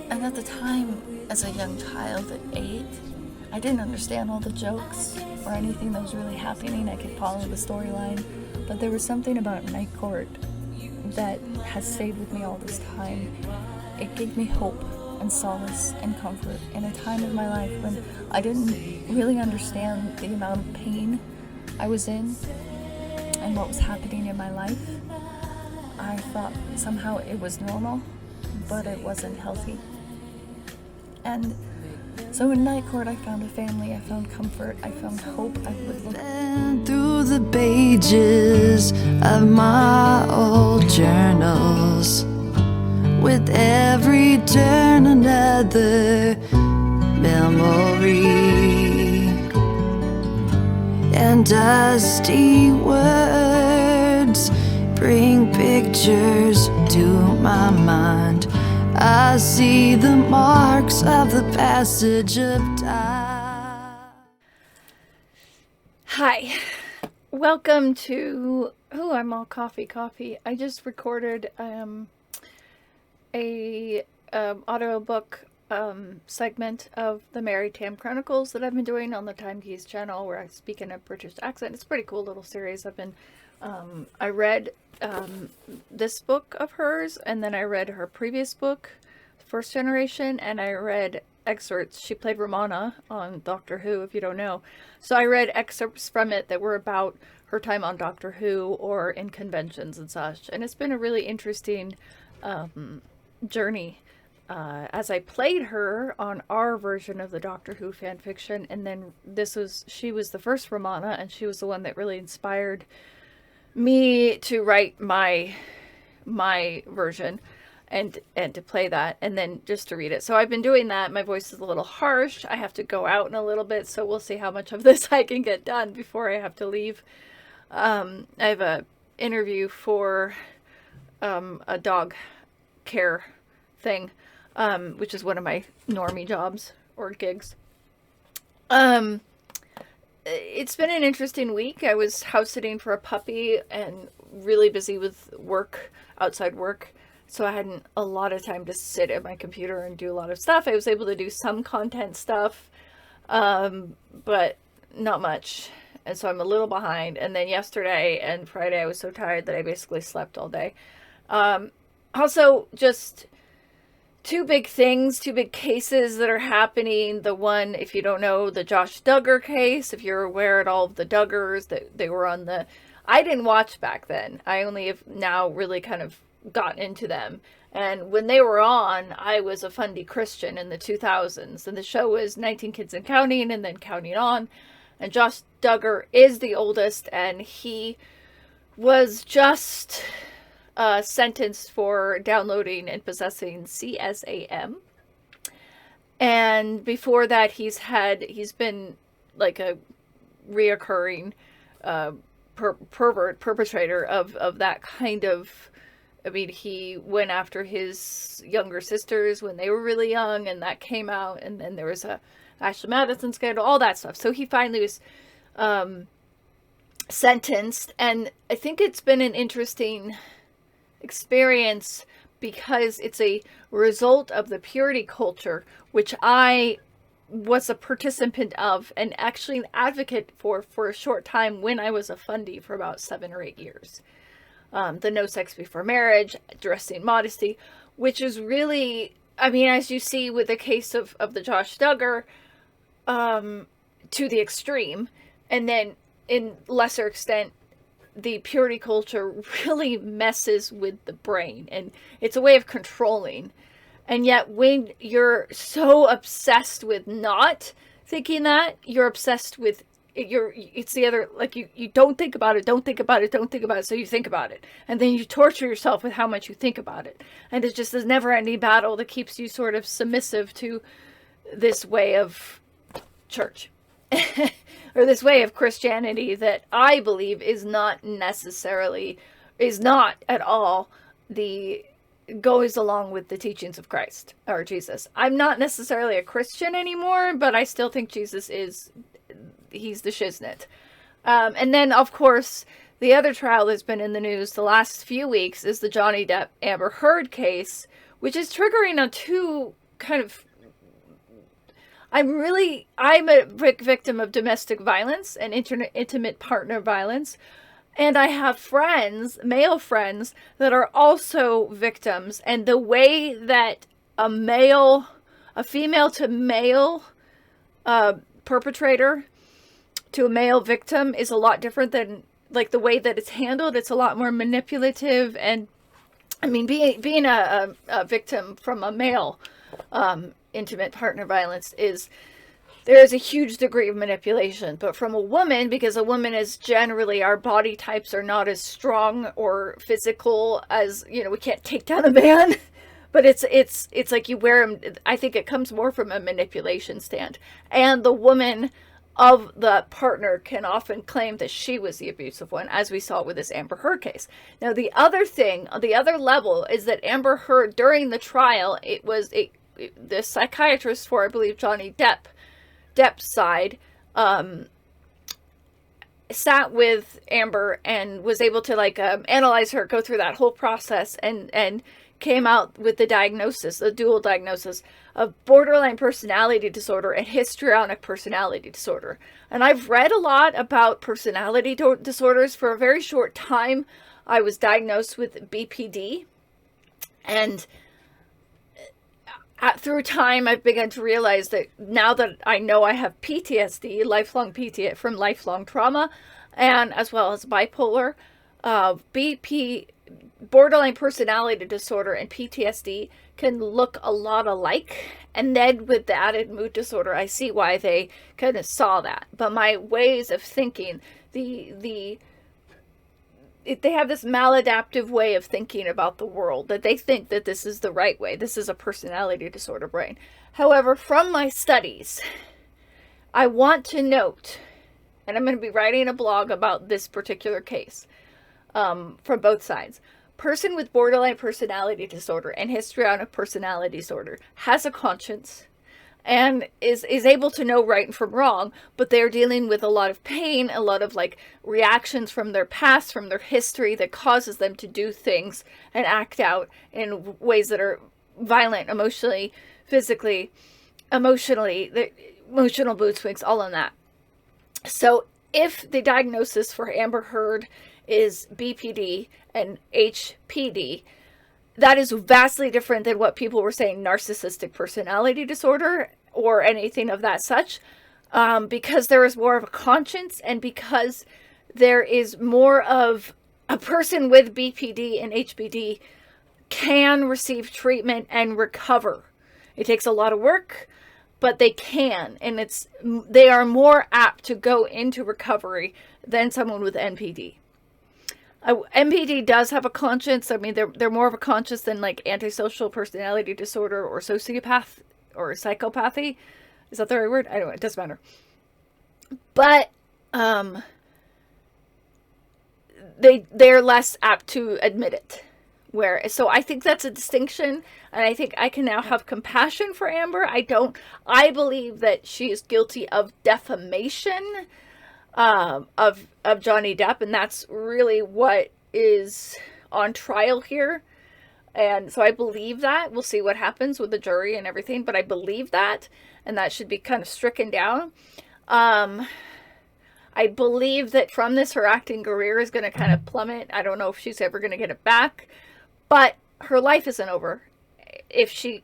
And at the time, as a young child at 8, I didn't understand all the jokes or anything that was really happening. I could follow the storyline, but there was something about Night Court that has stayed with me all this time. It gave me hope and solace and comfort in a time of my life when I didn't really understand the amount of pain I was in and what was happening in my life. I thought somehow it was normal, but it wasn't healthy. And so in Night Court, I found a family, I found comfort, I found hope. I would look through the pages of my old journals, with every turn another memory, and dusty words bring pictures to my mind. I see the marks of the passage of time. Hi, welcome to, I'm all coffee. I just recorded a audiobook segment of the Mary Tam Chronicles that I've been doing on the Timekeys Channel, where I speak in a British accent. It's a pretty cool little series. I read this book of hers, and then I read her previous book, First Generation, and I read excerpts. She played Romana on Doctor Who, if you don't know. So I read excerpts from it that were about her time on Doctor Who or in conventions and such. And it's been a really interesting journey as I played her on our version of the Doctor Who fan fiction. And then she was the first Romana, and she was the one that really inspired me to write my version and to play that, and then just to read it. So I've been doing that. My voice is a little harsh. I have to go out in a little bit, so we'll see how much of this I can get done before I have to leave. I have a interview for a dog care thing, which is one of my normie jobs or gigs. It's been an interesting week. I was house sitting for a puppy and really busy with work, outside work. So I hadn't a lot of time to sit at my computer and do a lot of stuff. I was able to do some content stuff, but not much. And so I'm a little behind. And then yesterday and Friday, I was so tired that I basically slept all day. Also, just two big cases that are happening. The one, if you don't know, the Josh Duggar case, if you're aware at all of the Duggars, that they were on I didn't watch back then. I only have now really kind of gotten into them. And when they were on, I was a fundy Christian in the 2000s. And the show was 19 Kids and Counting, and then Counting On. And Josh Duggar is the oldest, and he was just sentenced for downloading and possessing CSAM. And before that, he's been like a reoccurring perpetrator of that kind of. I mean, he went after his younger sisters when they were really young, and that came out. And then there was a Ashley Madison scandal, all that stuff. So he finally was sentenced, and I think it's been an interesting experience because it's a result of the purity culture, which I was a participant of and actually an advocate for a short time when I was a fundy for about 7 or 8 years. The no sex before marriage, dressing modesty, which is really, I mean, as you see with the case of the Josh Duggar, to the extreme, and then in lesser extent, the purity culture really messes with the brain, and it's a way of controlling. And yet when you're so obsessed with not thinking that, you're obsessed with it's the other, like you don't think about it, so you think about it, and then you torture yourself with how much you think about it, and it's just this never-ending battle that keeps you sort of submissive to this way of church or this way of Christianity that I believe is not at all goes along with the teachings of Christ or Jesus. I'm not necessarily a Christian anymore, but I still think Jesus he's the shiznit. And then, of course, the other trial that's been in the news the last few weeks is the Johnny Depp Amber Heard case, which is triggering on two kind of, I'm a victim of domestic violence and intimate partner violence. And I have friends, male friends, that are also victims. And the way that a female to male perpetrator to a male victim is a lot different than, like, the way that it's handled. It's a lot more manipulative. And I mean, being a victim from a male intimate partner violence there is a huge degree of manipulation. But from a woman, because a woman is generally, our body types are not as strong or physical as, we can't take down a man. But it's like you wear them. I think it comes more from a manipulation stand. And the woman of the partner can often claim that she was the abusive one, as we saw with this Amber Heard case. Now, the other thing, the other level, is that Amber Heard, during the trial, the psychiatrist for, I believe, Johnny Depp's side, sat with Amber and was able to analyze her, go through that whole process, and came out with the dual diagnosis of borderline personality disorder and histrionic personality disorder. And I've read a lot about personality disorders. For a very short time, I was diagnosed with BPD. And through time, I've begun to realize that now that I know I have PTSD, lifelong PTSD from lifelong trauma, and as well as bipolar, borderline personality disorder and PTSD can look a lot alike. And then with the added mood disorder, I see why they kind of saw that. But my ways of thinking, they have this maladaptive way of thinking about the world, that they think that this is the right way. This is a personality disorder brain. However, from my studies, I want to note, and I'm going to be writing a blog about this particular case from both sides. Person with borderline personality disorder and histrionic personality disorder has a conscience and is able to know right from wrong, but they're dealing with a lot of pain, a lot of reactions from their past, from their history, that causes them to do things and act out in ways that are violent, emotionally, physically, the emotional mood swings, all in that. So if the diagnosis for Amber Heard is BPD and HPD, that is vastly different than what people were saying, narcissistic personality disorder or anything of that such, because there is more of a conscience, and because there is more of a person with BPD and HPD can receive treatment and recover. It takes a lot of work, but they can, and they are more apt to go into recovery than someone with NPD. NPD does have a conscience. I mean, they're more of a conscience than antisocial personality disorder or sociopath or psychopathy. Is that the right word? I don't know. It doesn't matter. But they're less apt to admit it. So I think that's a distinction, and I think I can now have compassion for Amber. I believe that she is guilty of defamation of Johnny Depp, and that's really what is on trial here. And so I believe that. We'll see what happens with the jury and everything, but I believe that, and that should be kind of stricken down. I believe that from this, her acting career is going to kind of plummet. I don't know if she's ever going to get it back, but her life isn't over. If she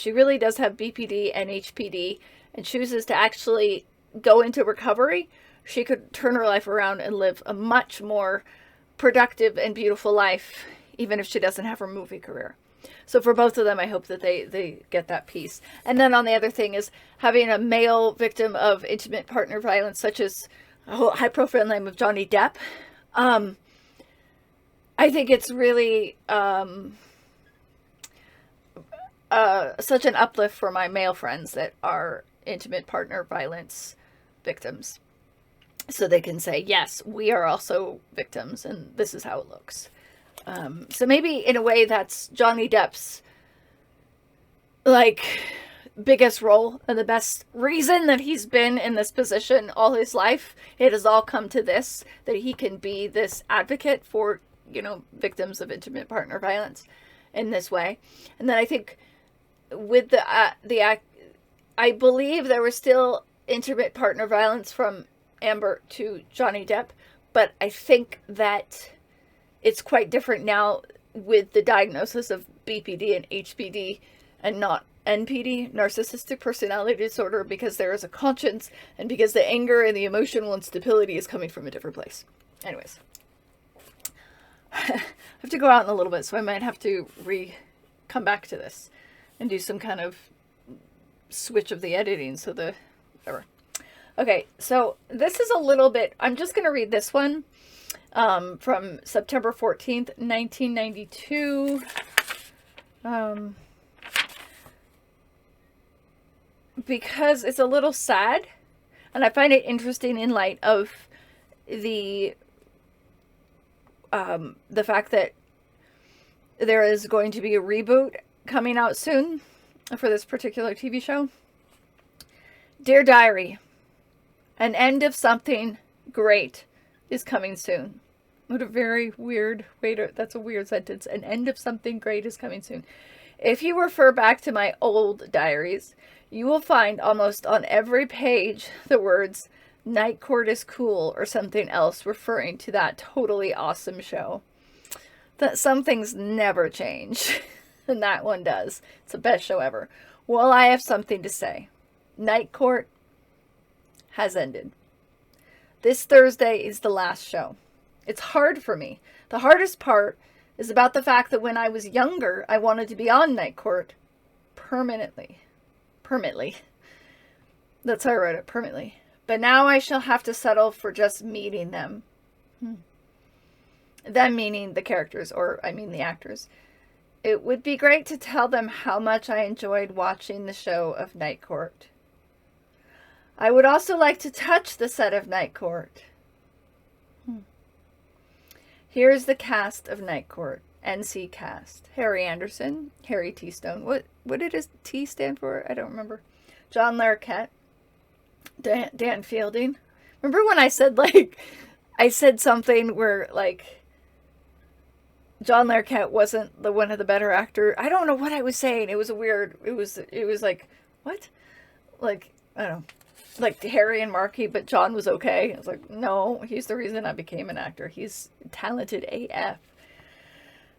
really does have BPD and HPD and chooses to actually go into recovery, she could turn her life around and live a much more productive and beautiful life, even if she doesn't have her movie career. So for both of them, I hope that they get that piece. And then on the other thing is having a male victim of intimate partner violence, such as a high profile name of Johnny Depp. I think it's really such an uplift for my male friends that are intimate partner violence victims, so they can say, yes, we are also victims, and this is how it looks. So maybe in a way that's Johnny Depp's biggest role and the best reason that he's been in this position all his life. It has all come to this, that he can be this advocate for, victims of intimate partner violence in this way. And then I think with the act, I believe there was still intimate partner violence from Amber to Johnny Depp, but I think that it's quite different now with the diagnosis of BPD and HPD and not NPD, narcissistic personality disorder, because there is a conscience and because the anger and the emotional instability is coming from a different place. Anyways, I have to go out in a little bit, so I might have to come back to this and do some kind of switch of the editing, so whatever. Okay, so this is a little bit, I'm just going to read this one from September 14th, 1992. Because it's a little sad, and I find it interesting in light of the fact that there is going to be a reboot coming out soon for this particular TV show. Dear Diary, an end of something great is coming soon. What a very weird way to, that's a weird sentence. An end of something great is coming soon. If you refer back to my old diaries, you will find almost on every page the words Night Court is cool or something else referring to that totally awesome show. That some things never change, and that one does. It's the best show ever. Well, I have something to say. Night Court has ended. This Thursday is the last show. It's hard for me. The hardest part is about the fact that when I was younger, I wanted to be on Night Court permanently. That's how I wrote it, permanently. But now I shall have to settle for just meeting them. Them meaning the characters, or I mean the actors. It would be great to tell them how much I enjoyed watching the show of Night Court. I would also like to touch the set of Night Court. Here's the cast of Night Court. NC cast. Harry Anderson. Harry T. Stone. What did his T stand for? I don't remember. John Larroquette. Dan Fielding. Remember when I said, I said something where, John Larroquette wasn't the one of the better actor. I don't know what I was saying. It was a weird, it was like, what? I don't know. Like Harry and Marky, but John was okay. I was like, no, he's the reason I became an actor. He's talented AF.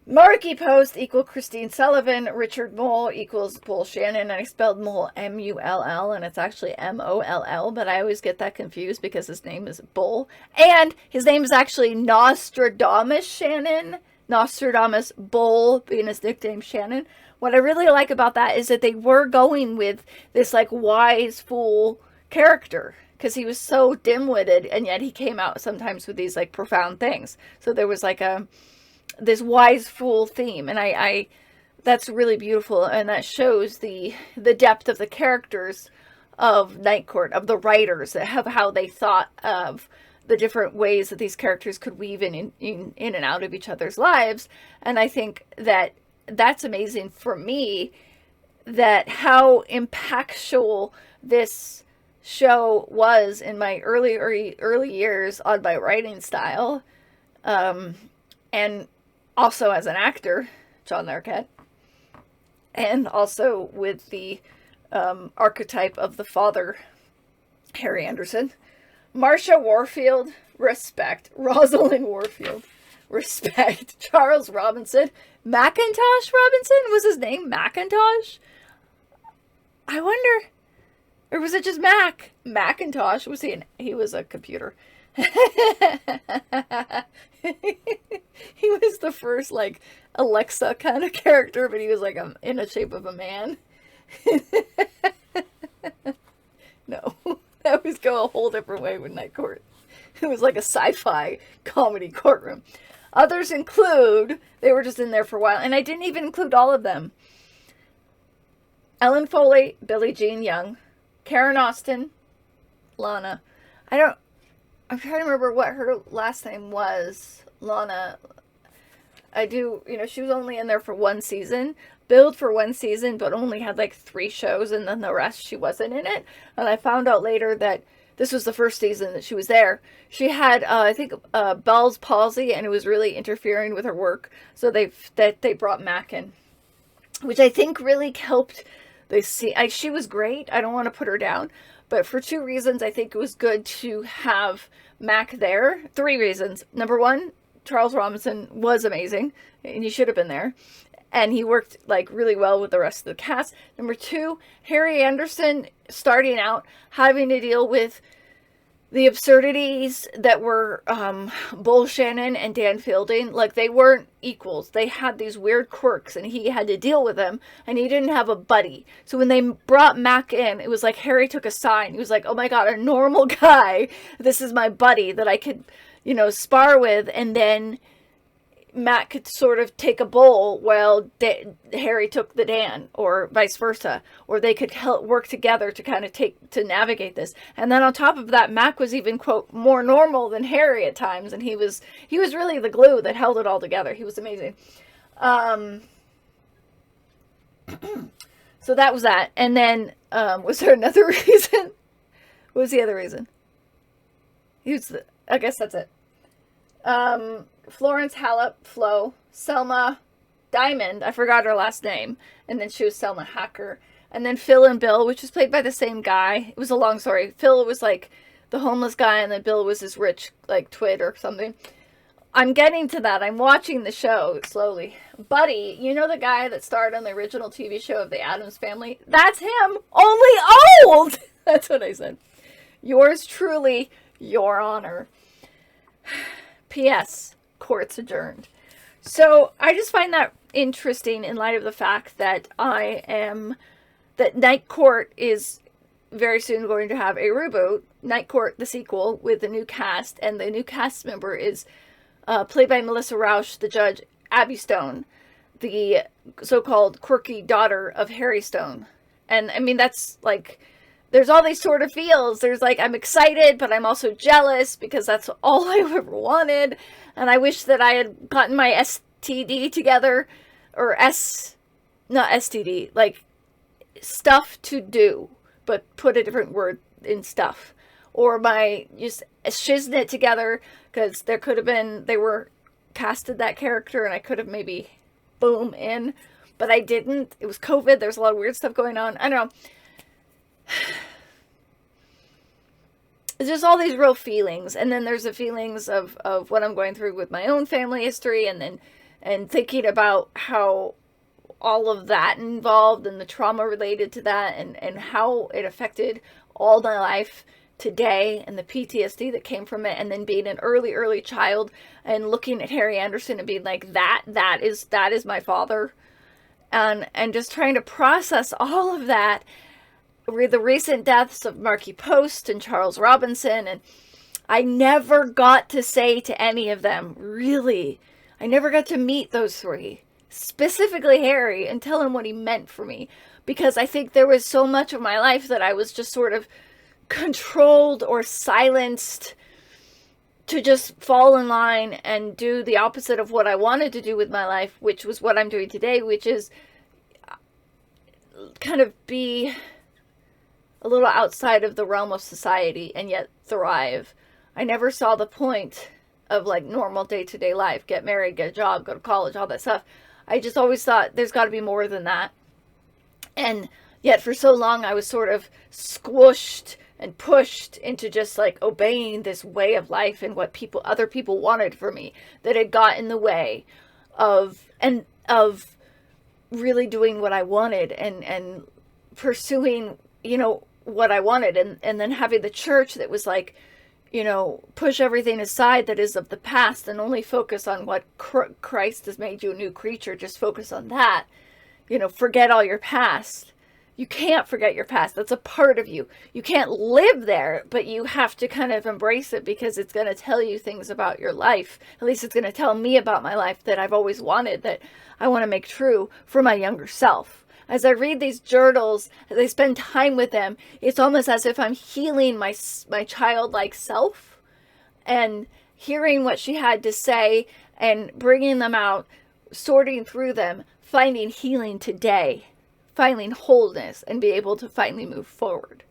Marky Post equal Christine Sullivan. Richard Mole equals Bull Shannon. And I spelled Mole M-U-L-L, and it's actually M-O-L-L, but I always get that confused because his name is Bull. And his name is actually Nostradamus Shannon. Nostradamus Bull being his nickname Shannon. What I really like about that is that they were going with this wise fool character, because he was so dim-witted, and yet he came out sometimes with these profound things. So there was this wise fool theme, and I that's really beautiful, and that shows the depth of the characters of Night Court, of the writers, of how they thought of the different ways that these characters could weave in and out of each other's lives. And I think that that's amazing for me, that how impactful this show was in my early years on my writing style, and also as an actor, John Larroquette, and also with the archetype of the father, Harry Anderson. Marsha Warfield, respect. Rosalind Warfield, respect. Charles Robinson. Macintosh Robinson? Was his name Macintosh? I wonder... Or was it just Mac? Macintosh. Was he was a computer. He was the first, Alexa kind of character, but he was, in the shape of a man. No. That was go a whole different way with Night Court. It was like a sci-fi comedy courtroom. Others include, they were just in there for a while, and I didn't even include all of them. Ellen Foley, Billie Jean Young, Karen Austin, Lana. I'm trying to remember what her last name was. Lana. She was only in there for one season. Billed for one season, but only had 3 shows, and then the rest she wasn't in it. And I found out later that this was the first season that she was there. She had, I think, Bell's palsy, and it was really interfering with her work. So they brought Mac in. which I think really helped the scene. She was great. I don't want to put her down, but for 2 reasons, I think it was good to have Mac there. 3 reasons. Number 1, Charles Robinson was amazing, and he should have been there. And he worked like really well with the rest of the cast. Number 2, Harry Anderson starting out having to deal with the absurdities that were Bull Shannon and Dan Fielding. Like, they weren't equals. They had these weird quirks, and he had to deal with them, and he didn't have a buddy. So when they brought Mac in, it was like Harry took a sign. He was like, oh my god, a normal guy. This is my buddy that I could, spar with, and then Matt could sort of take a Bull while Harry took the Dan, or vice versa, or they could work together to kind of to navigate this. And then on top of that, Mac was even, quote, more normal than Harry at times, and he was really the glue that held it all together. He was amazing. So that was that. And then was there another reason? What was the other reason? I guess that's it. Florence Hallop, Flo, Selma Diamond, I forgot her last name, and then she was Selma Hacker, and then Phil and Bill, which was played by the same guy. It was a long story. Phil was like the homeless guy, and then Bill was his rich, like, twit or something. I'm getting to that. I'm watching the show slowly. Buddy, the guy that starred on the original TV show of the Addams Family? That's him, only old! That's what I said. Yours truly, Your Honor. P.S. Court's adjourned. So I just find that interesting in light of the fact that that Night Court is very soon going to have a reboot. Night Court, the sequel, with a new cast, and the new cast member is played by Melissa Rauch, the judge, Abby Stone, the so-called quirky daughter of Harry Stone. And I mean, that's like, there's all these sort of feels. There's like, I'm excited, but I'm also jealous because that's all I ever wanted. And I wish that I had gotten my STD together, or not STD, like stuff to do, but put a different word in stuff. Or my just shiznit together, because there could have been, they were casted that character and I could have maybe boom in, but I didn't. It was COVID. There's a lot of weird stuff going on. I don't know. It's just all these real feelings, and then there's the feelings of what I'm going through with my own family history, and thinking about how all of that involved and the trauma related to that, and how it affected all my life today, and the PTSD that came from it, and then being an early child and looking at Harry Anderson and being like, that is my father, and just trying to process all of that. The recent deaths of Marky Post and Charles Robinson, and I never got to say to any of them, really, I never got to meet those 3, specifically Harry, and tell him what he meant for me, because I think there was so much of my life that I was just sort of controlled or silenced to just fall in line and do the opposite of what I wanted to do with my life, which was what I'm doing today, which is kind of be a little outside of the realm of society and yet thrive. I never saw the point of like normal day-to-day life, get married, get a job, go to college, all that stuff. I just always thought there's got to be more than that. And yet for so long I was sort of squished and pushed into just like obeying this way of life and what other people wanted for me, that had got in the way of really doing what I wanted and pursuing, what I wanted, and then having the church that was like, push everything aside that is of the past and only focus on what Christ has made you a new creature. Just focus on that. Forget all your past. You can't forget your past. That's a part of you. You can't live there, but you have to kind of embrace it, because it's going to tell you things about your life. At least it's going to tell me about my life that I've always wanted, that I want to make true for my younger self. As I read these journals, as I spend time with them, it's almost as if I'm healing my childlike self, and hearing what she had to say and bringing them out, sorting through them, finding healing today, finding wholeness, and be able to finally move forward.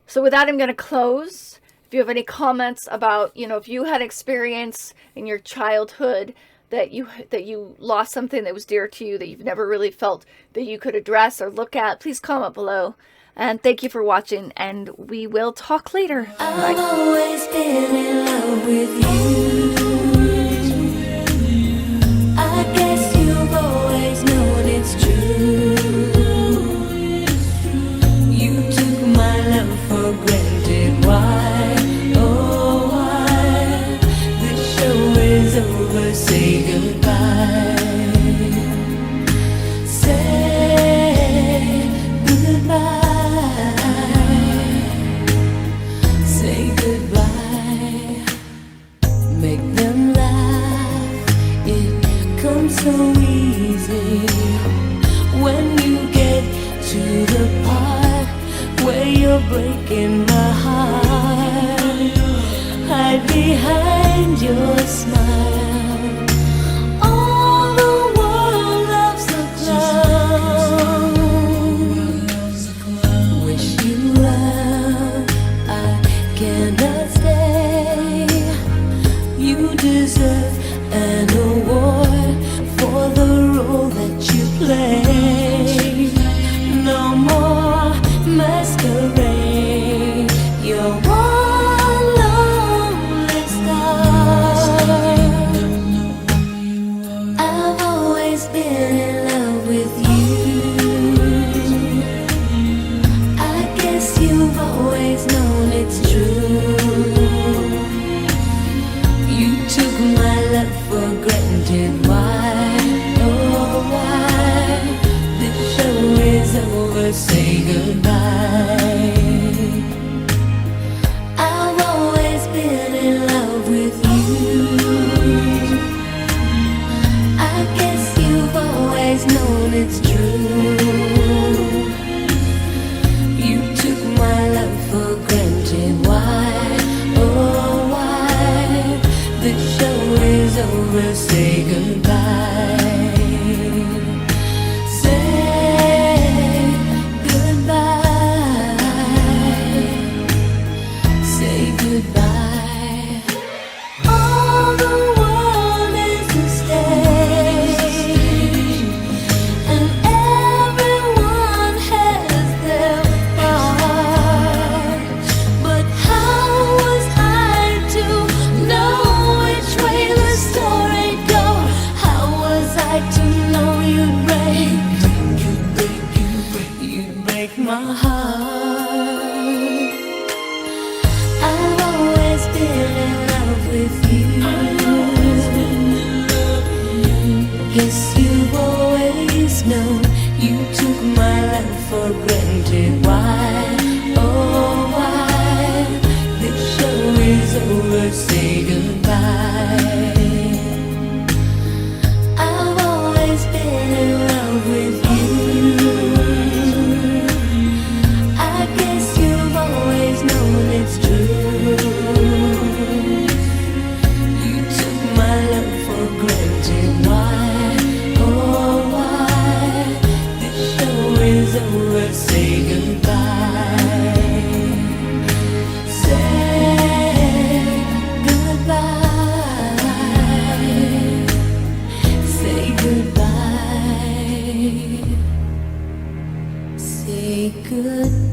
So with that, I'm going to close. If you have any comments about, if you had experience in your childhood that you lost something that was dear to you that you've never really felt that you could address or look at, please comment below. And thank you for watching, and we will talk later. I've always been in love with you. I guess you've always known it's true. You took my love for granted. Why, oh why? The show is over, say goodbye. Say goodbye. Say goodbye. Make them laugh. It comes so easy when you get to the part where you're breaking my heart. Hide behind your smile. All the world loves a clown. Wish you well, I cannot stay. You deserve an award for the role that you play. No more masquerade. You're one lonely star. I've always been in love with you. I guess you've always known it's true. You took my love for granted. Why, oh why? The show is over, say goodbye. I've always been in love with you. I guess you've always known it's true. You took my love for granted. Why, oh why? The show is over, say goodbye. Say goodbye. Say goodbye. All the world is a stage, and everyone has their part. But how was I to know which way the story go? How was I to know you'd break my heart? I've always been in love with you. Guess you've always known. You took my love for granted. Why, oh why? The show is over, say goodbye. I've always been in love with you. I guess you've always known it's true. You took my love for granted. Why, oh why? The show is over, say goodbye. Say goodbye. Say goodbye. Say goodbye.